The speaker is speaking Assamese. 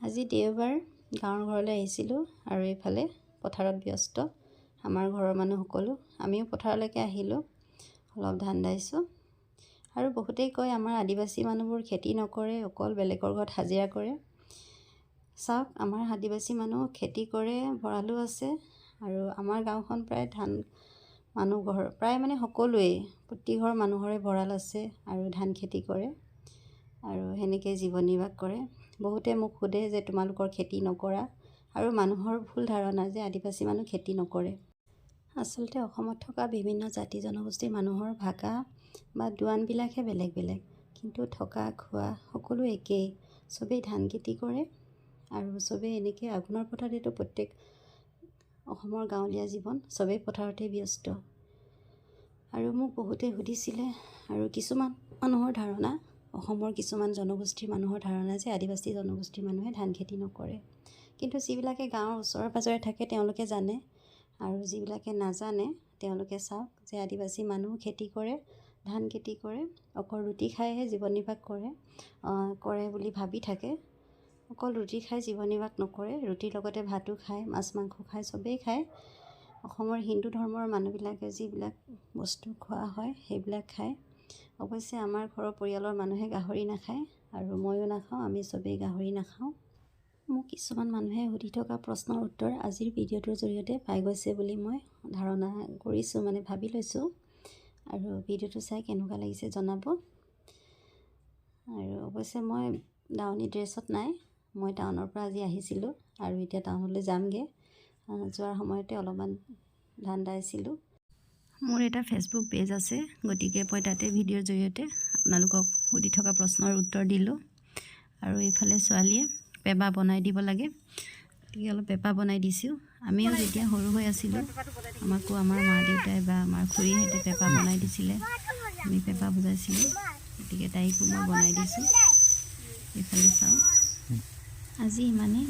আজি দেওবাৰ গাঁৱৰ ঘৰলৈ আহিছিলোঁ আৰু এইফালে পথাৰত ব্যস্ত আমাৰ ঘৰৰ মানুহ সকলো। আমিও পথাৰলৈকে আহিলোঁ, অলপ ধান দাইছোঁ। আৰু বহুতেই কয় আমাৰ আদিবাসী মানুহবোৰ খেতি নকৰে, অকল বেলেগৰ ঘৰত হাজিৰা কৰে। চাওক, আমাৰ আদিবাসী মানুহ খেতি কৰে, ভঁৰালো আছে। আৰু আমাৰ গাঁওখন প্ৰায় ধান মানুহ ঘৰ, প্ৰায় মানে সকলোৱেই প্ৰতি ঘৰ মানুহৰে ভঁৰাল আছে আৰু ধান খেতি কৰে আৰু সেনেকৈ জীৱন নিৰ্বাহ কৰে। বহুতে মোক সোধে যে তোমালোকৰ খেতি নকৰা, আৰু মানুহৰ ভুল ধাৰণা যে আদিবাসী মানুহ খেতি নকৰে। আচলতে অসমত থকা বিভিন্ন জাতি জনগোষ্ঠীৰ মানুহৰ ভাষা বা দোৱানবিলাকহে বেলেগ বেলেগ, কিন্তু থকা খোৱা সকলো একেই। চবেই ধান খেতি কৰে আৰু চবেই এনেকৈ আঘোণৰ পথাৰতেতো প্ৰত্যেক অসমৰ গাঁৱলীয়া জীৱন, চবেই পথাৰতে ব্যস্ত। আৰু মোক বহুতে সুধিছিলে, আৰু কিছুমান মানুহৰ ধাৰণা, অসমৰ কিছুমান জনগোষ্ঠীৰ মানুহৰ ধাৰণা যে আদিবাসী জনগোষ্ঠীৰ মানুহে ধান খেতি নকৰে। কিন্তু যিবিলাকে গাঁৱৰ ওচৰে পাঁজৰে থাকে তেওঁলোকে জানে, আৰু যিবিলাকে নাজানে তেওঁলোকে চাওক যে আদিবাসী মানুহ খেতি কৰে, ধান খেতি কৰে, অকল ৰুটি খাইহে জীৱন নিৰ্বাহ কৰে বুলি ভাবি থাকে। অকল ৰুটি খাই জীৱন নিৰ্বাহ নকৰে, ৰুটিৰ লগতে ভাতো খায়, মাছ মাংস খায়, চবেই খায়। অসমৰ হিন্দু ধৰ্মৰ মানুহবিলাকে যিবিলাক বস্তু খোৱা হয় সেইবিলাক খায়। অৱশ্যে আমাৰ ঘৰৰ পৰিয়ালৰ মানুহে গাহৰি নাখায় আৰু ময়ো নাখাওঁ, আমি চবেই গাহৰি নাখাওঁ। মোক কিছুমান মানুহে সুধি থকা প্ৰশ্নৰ উত্তৰ আজিৰ ভিডিঅ'টোৰ জৰিয়তে পাই গৈছে বুলি মই ধাৰণা কৰিছোঁ, মানে ভাবি লৈছোঁ। আৰু ভিডিঅ'টো চাই কেনেকুৱা লাগিছে জনাব। আৰু অৱশ্যে মই দাৱনী ড্ৰেছত নাই, মই টাউনৰ পৰা আজি আহিছিলোঁ আৰু এতিয়া টাউনলৈ যামগৈ। যোৱাৰ সময়তে অলপমান ধান দাইছিলোঁ। মোৰ এটা ফেচবুক পেজ আছে, গতিকে মই তাতে ভিডিঅ'ৰ জৰিয়তে আপোনালোকক সুধি থকা প্ৰশ্নৰ উত্তৰ দিলোঁ। আৰু এইফালে ছোৱালীয়ে পেপা বনাই দিব লাগে, গতিকে অলপ পেপা বনাই দিছোঁ। আমিও যেতিয়া সৰু হৈ আছিলোঁ, আমাকো আমাৰ মা দেউতাই বা আমাৰ খুৰীহঁতে পেপা বনাই দিছিলে, আমি পেপা বুজাইছিলোঁ। গতিকে তাইকো মই বনাই দিছোঁ। এইফালে চাওঁ, আজি ইমানেই।